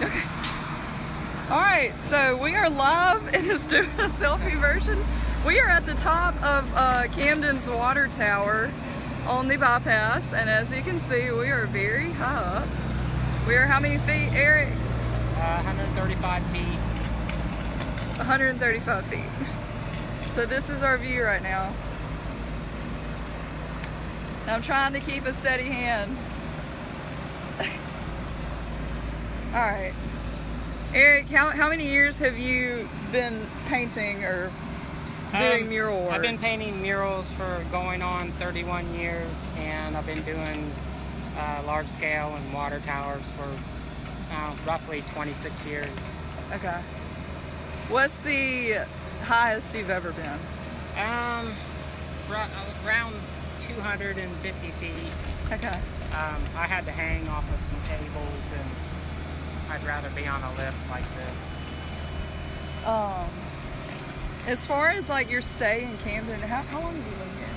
Okay. Alright, so we are live and it's doing a selfie version. We are at the top of Camden's water tower on the bypass, and as you can see, we are very high up. We are how many feet, Eric? 135 feet. 135 feet. So this is our view right now. And I'm trying to keep a steady hand. Alright. Eric, how many years have you been painting or doing mural work? I've been painting murals for going on 31 years, and I've been doing large scale and water towers for roughly 26 years. Okay. What's the highest you've ever been? Around 250 feet. Okay. I had to hang off of some cables, and I'd rather be on a lift like this. As far as like your stay in Camden, how long have you been here?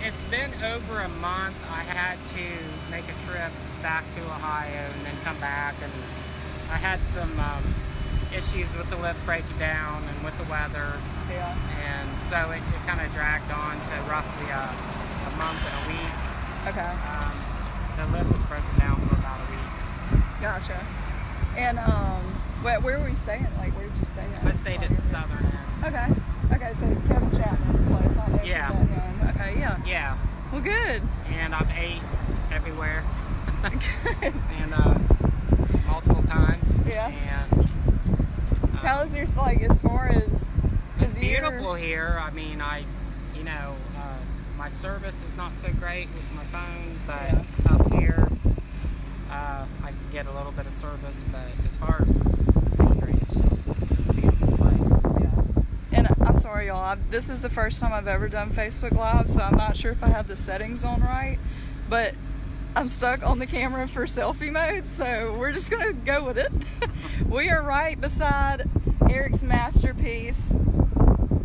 It's been over a month. I had to make a trip back to Ohio and then come back, and I had some issues with the lift breaking down and with the weather. Yeah. And so it kind of dragged on to roughly a month and a week. Okay. The lift was broken down for about a week. Gotcha. And where were you staying? Like, where did you stay at? I stayed at the southern end. Okay. Okay, so Kevin Chapman's place. I know. Yeah. Okay, yeah. Yeah. Well, good. And I've ate everywhere. Good. And multiple times. Yeah. And how is your, like, as far as... it's beautiful here. I mean, my service is not so great with my phone, but up here, I can get a little bit of service. But as far as the scenery, it's a beautiful place. Yeah. And I'm sorry, y'all. This is the first time I've ever done Facebook Live, so I'm not sure if I have the settings on right. But I'm stuck on the camera for selfie mode, so we're just gonna go with it. We are right beside Eric's masterpiece.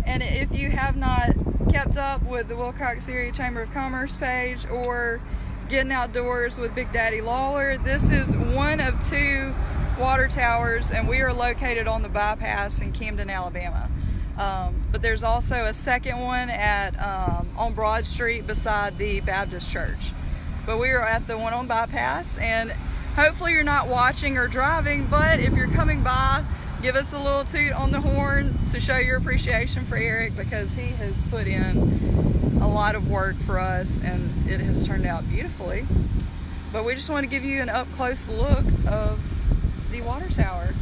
And if you have not kept up with the Wilcox Area Chamber of Commerce page or Getting Outdoors with Big Daddy Lawler, this is one of two water towers, and we are located on the bypass in Camden, Alabama. But there's also a second one at on Broad Street beside the Baptist Church. But we are at the one on bypass, and hopefully you're not watching or driving, but if you're coming by, give us a little toot on the horn to show your appreciation for Eric, because he has put in a lot of work for us and it has turned out beautifully. But we just want to give you an up close look of the water tower.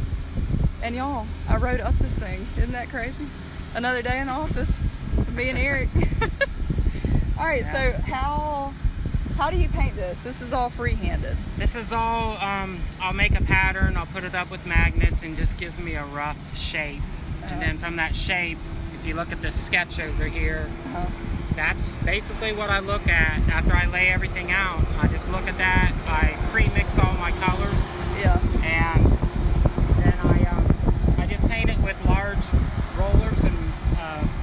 And y'all, I rode up this thing. Isn't that crazy? Another day in the office with me and Eric. All right, so how do you paint this? This is all free-handed. This is all, I'll make a pattern, I'll put it up with magnets, and just gives me a rough shape. And then from that shape, if you look at this sketch over here, that's basically what I look at after I lay everything out. I just look at that, I pre-mix all my colors, and then I just paint it with large rollers and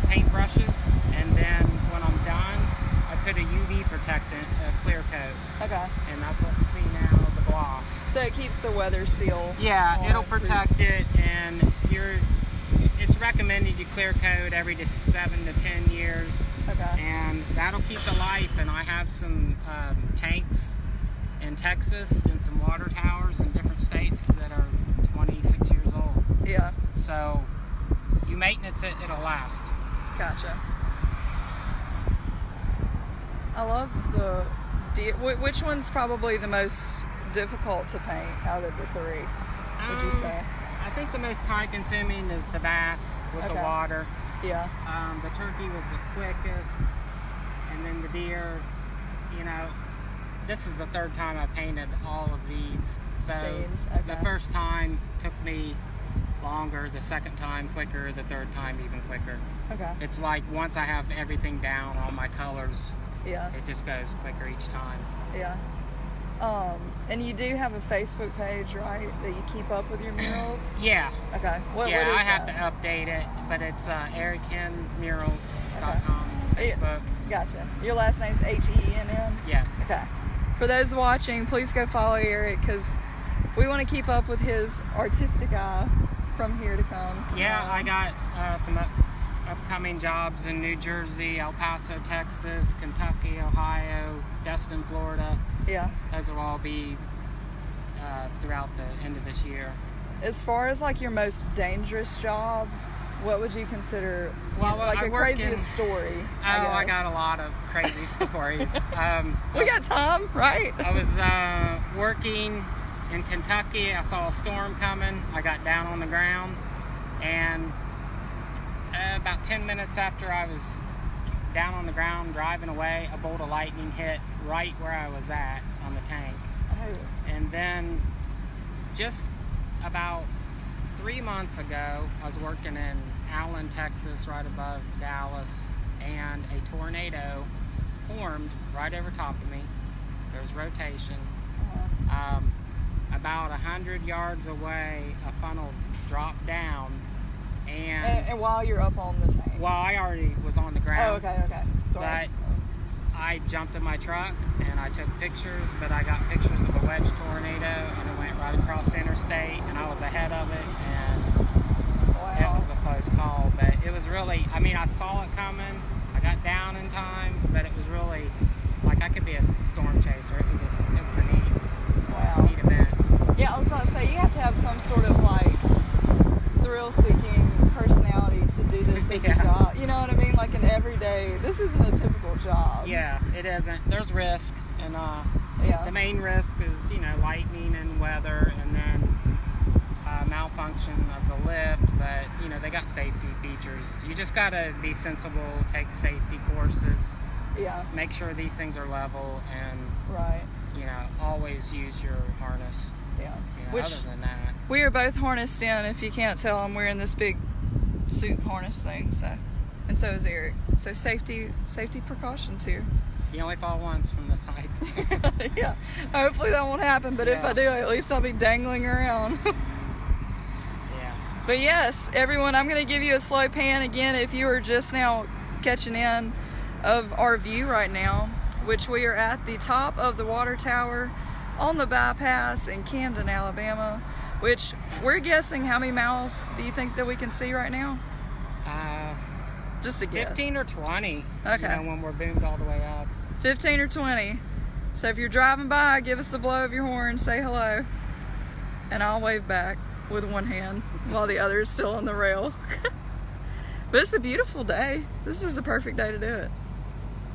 paint brushes, and then when I'm done, I put a UV protectant, a clear coat. Okay. And that's what you see now, the gloss. So it keeps the weather seal. Yeah, it'll protect it, and it's recommended you clear coat every 7 to 10 years. Okay. And that'll keep the life. And I have some tanks in Texas and some water towers in different states that are 26 years old. Yeah. So you maintenance it, it'll last. Gotcha. I love the which one's probably the most difficult to paint out of the three, would you say? I think the most time consuming is the bass with the water. Yeah. The turkey was the quickest, and then the deer, this is the third time I painted all of these. So scenes. The first time took me longer, the second time quicker, the third time even quicker. Okay. It's like once I have everything down, all my colors, it just goes quicker each time. Yeah. And you do have a Facebook page, right, that you keep up with your murals? Yeah. Okay. What is I have that? to update it, but it's EricHennMurals.com, Facebook. Gotcha. Your last name's Henn? Yes. Okay. For those watching, please go follow Eric, because we want to keep up with his artistic eye from here to come. Yeah, I got some upcoming jobs in New Jersey, El Paso, Texas, Kentucky, Ohio, Destin, Florida. Yeah. Those will all be throughout the end of this year. As far as like your most dangerous job, what would you consider like the craziest story? I got a lot of crazy stories. We got time, right? I was working in Kentucky. I saw a storm coming. I got down on the ground, and about 10 minutes after I was down on the ground driving away, a bolt of lightning hit right where I was at on the tank. Oh. And then just about 3 months ago, I was working in Allen, Texas, right above Dallas, and a tornado formed right over top of me. There was rotation. About 100 yards away, a funnel dropped down, and while you're up on the tank? Well, I already was on the ground. Oh, okay. Sorry. But I jumped in my truck and I took pictures, but I got pictures of a wedge tornado, and it went right across the interstate, and I was ahead of it, and it was a close call. But it was really, I mean, I saw it coming. I got down in time, but it was really like I could be a storm chaser. It was a neat event. Yeah, I was about to say, you have to have some sort of like thrill-seeking personality to do this as a job. You know what I mean? Like an everyday, this isn't a typical job. Yeah, it isn't. There's risk, and the main risk is, lightning and weather, and then malfunction of the lift. But they got safety features. You just gotta be sensible, take safety courses. Yeah. Make sure these things are level, and always use your harness. Yeah. Other than that, we are both harnessed in. If you can't tell, I'm wearing this big suit harness thing. So is Eric. So safety precautions here. You only fall once from the side. Yeah. Hopefully that won't happen. But if I do, at least I'll be dangling around. Yeah. But yes, everyone, I'm going to give you a slow pan again if you are just now catching in of our view right now, which we are at the top of the water tower on the bypass in Camden, Alabama, which we're guessing how many miles do you think that we can see right now? Just a guess. 15 or 20. Okay. When we're boomed all the way up. 15 or 20. So if you're driving by, give us a blow of your horn, say hello, and I'll wave back with one hand while the other is still on the rail. But it's a beautiful day. This is the perfect day to do it.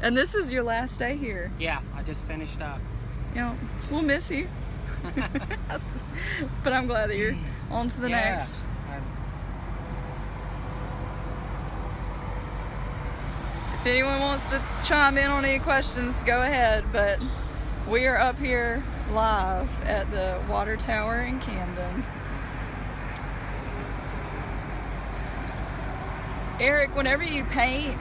And this is your last day here. Yeah, I just finished up. We'll miss you. But I'm glad that you're on to the next. If anyone wants to chime in on any questions, go ahead. But we are up here live at the water tower in Camden. Eric, whenever you paint,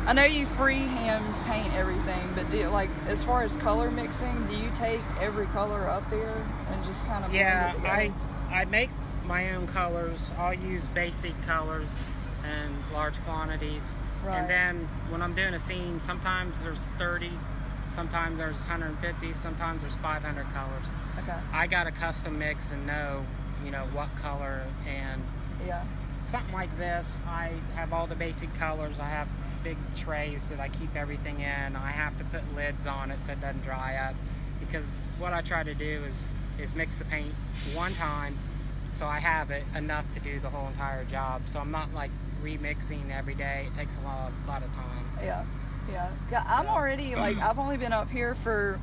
I know you freehand paint everything, but do you, as far as color mixing, do you take every color up there and just kind of blend it together? I make my own colors. I'll use basic colors in large quantities. Right. And then when I'm doing a scene, sometimes there's 30, sometimes there's 150, sometimes there's 500 colors. Okay. I got a custom mix and know, what color, and something like this, I have all the basic colors. I have big trays that I keep everything in. I have to put lids on it so it doesn't dry up, because what I try to do is mix the paint one time so I have it enough to do the whole entire job. So I'm not remixing every day. It takes a lot of time. Yeah. I'm already I've only been up here for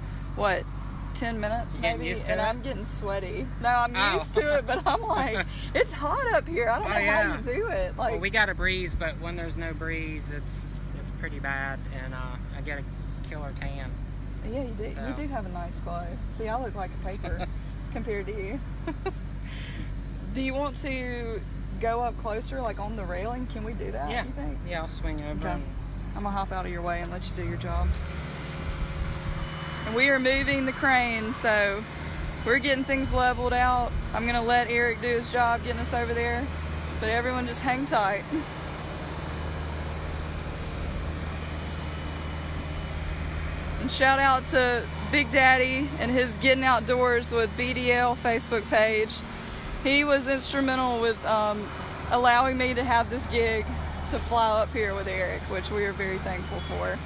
10 minutes maybe, and I'm getting sweaty. No, I'm used to it, but I'm it's hot up here. I don't know how you do it. Well, we got a breeze, but when there's no breeze, it's pretty bad, and I get a killer tan. Yeah, you do. So. You do have a nice glow. See, I look like a paper compared to you. Do you want to go up closer, on the railing? Can we do that? Yeah. You think? Yeah, I'll swing over. Okay. I'm gonna hop out of your way and let you do your job. And we are moving the crane, so we're getting things leveled out. I'm gonna let Eric do his job getting us over there, but everyone just hang tight. And shout out to Big Daddy and his Getting Outdoors with BDL Facebook page. He was instrumental with allowing me to have this gig to fly up here with Eric, which we are very thankful for.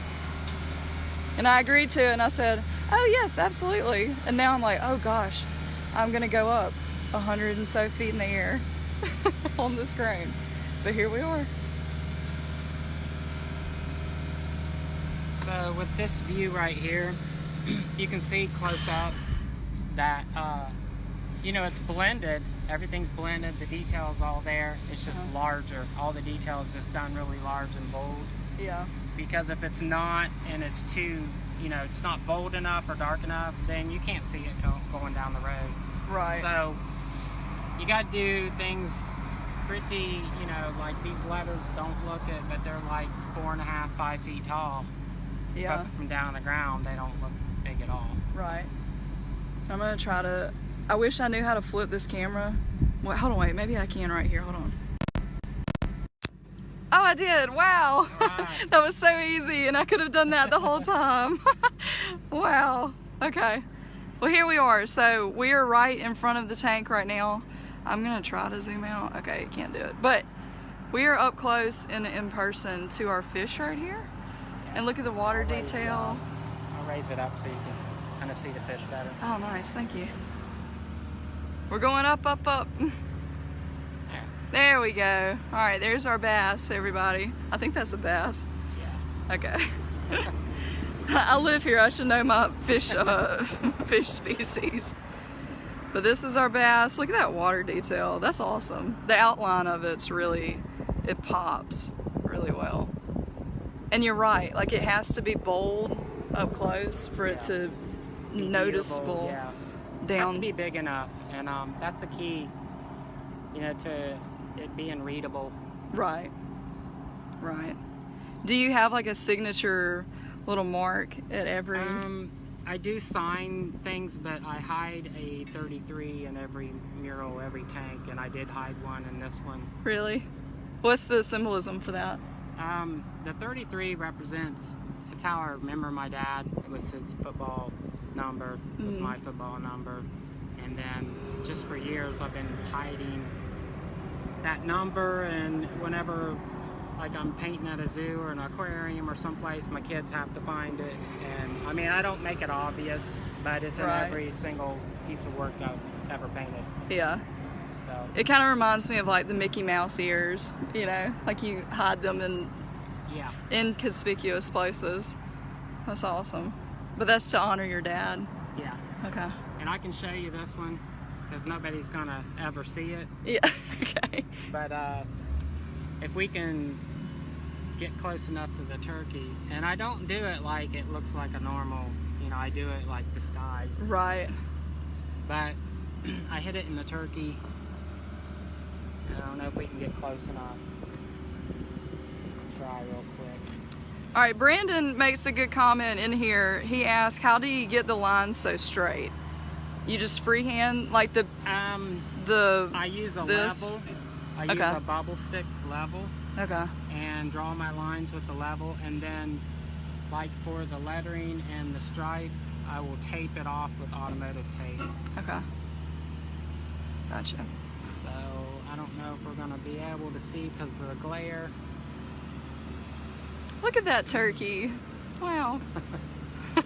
And I agreed to it, and I said, oh yes, absolutely. And now I'm like, oh gosh, I'm gonna go up 100 and so feet in the air on this crane. But here we are. So with this view right here, you can see close up that, you know, it's blended. Everything's blended. The detail's all there. It's just larger. All the details just done really large and bold. Yeah. Because if it's not, and it's too, you know, it's not bold enough or dark enough, then you can't see it going down the road. Right. So you got to do things pretty, you know, like these letters don't look it, but they're like 4.5, 5 feet tall. Yeah. But from down on the ground, they don't look big at all. Right. I'm gonna try to. I wish I knew how to flip this camera. Wait, hold on, wait. Maybe I can right here. Hold on. Oh, I did. Wow. Right. That was so easy, and I could have done that the whole time. Wow. Okay. Well, here we are. So we are right in front of the tank right now. I'm gonna try to zoom out. Okay, can't do it. But we are up close and in person to our fish right here. And look at the water detail. I'll raise it up so you can kind of see the fish better. Oh, nice. Thank you. We're going up, up, up. There we go. All right, there's our bass, everybody. I think that's a bass. Yeah. Okay. I live here. I should know my fish fish species. But this is our bass. Look at that water detail. That's awesome. The outline of it's really, it pops really well. And you're right. Like, it has to be bold up close for it to be noticeable. Yeah. Down. It has to be big enough, and that's the key, you know, to it being readable. Right. Right. Do you have like a signature little mark at every? I do sign things, but I hide a 33 in every mural, every tank, and I did hide one in this one. Really? What's the symbolism for that? The 33 represents, it's how I remember my dad. It was his football number, it was my football number. And then just for years I've been hiding that number, and whenever like I'm painting at a zoo or an aquarium or someplace, my kids have to find it. And I mean, I don't make it obvious, but it's in every single piece of work I've ever painted. Yeah. So it kind of reminds me of like the Mickey Mouse ears, you know, like you hide them in inconspicuous places. That's awesome. But that's to honor your dad. Yeah. Okay. And I can show you this one because nobody's gonna ever see it. Yeah. Okay. But if we can get close enough to the turkey, and I don't do it like it looks like a normal, you know, I do it like disguised. Right. But I hit it in the turkey. I don't know if we can get close enough. Try real quick. All right, Brandon makes a good comment in here. He asked, how do you get the line so straight? You just freehand, like the I use a level. I use a bobble stick level. Okay. And draw my lines with the level, and then like for the lettering and the stripe, I will tape it off with automotive tape. Okay. Gotcha. So I don't know if we're gonna be able to see because of the glare. Look at that turkey. Wow. Look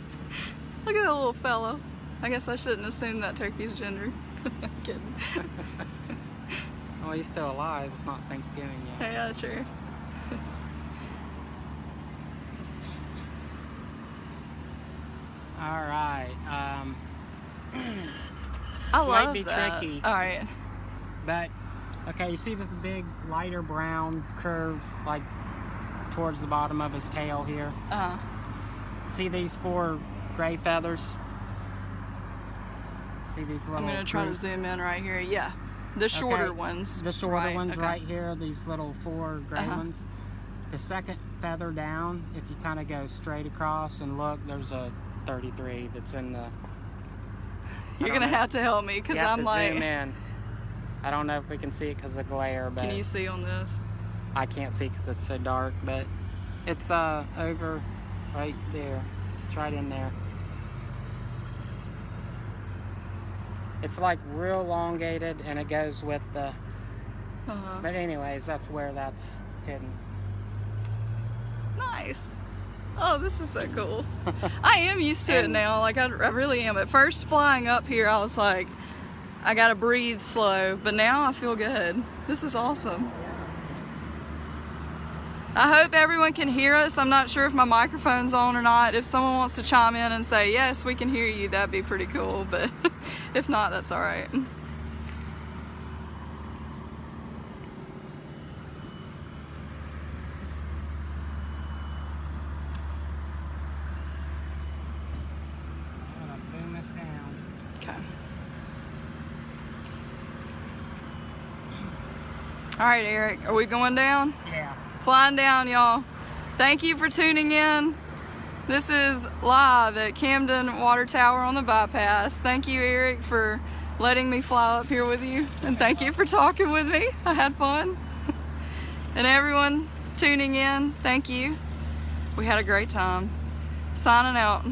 at that little fella. I guess I shouldn't assume that turkey's gender. Kidding. Well, he's still alive. It's not Thanksgiving yet. Yeah, true. All right. I love might be that. tricky. All right. But okay, you see this big lighter brown curve like towards the bottom of his tail here? See these 4 gray feathers? See these little... I'm going to try to zoom in right here. Yeah. The shorter ones. The shorter ones right here, these little 4 gray ones. The second feather down, if you kind of go straight across and look, there's a 33 that's in the... You're going to have to help me because I'm like... zoom in. I don't know if we can see it because of the glare, but... Can you see on this? I can't see because it's so dark, but it's over right there. It's right in there. It's like real elongated, and it goes with the... But anyways, that's where that's hidden. Nice. Oh, this is so cool. I am used to it now. Like, I really am. At first, flying up here, I was like, I gotta breathe slow. But now I feel good. This is awesome. I hope everyone can hear us. I'm not sure if my microphone's on or not. If someone wants to chime in and say, yes, we can hear you, that'd be pretty cool. But if not, that's all right. Okay. All right, Eric, are we going down? Yeah. Flying down, y'all. Thank you for tuning in. This is live at Camden Water Tower on the bypass. Thank you, Eric, for letting me fly up here with you. And thank you for talking with me. I had fun. And everyone tuning in, thank you. We had a great time. Signing out.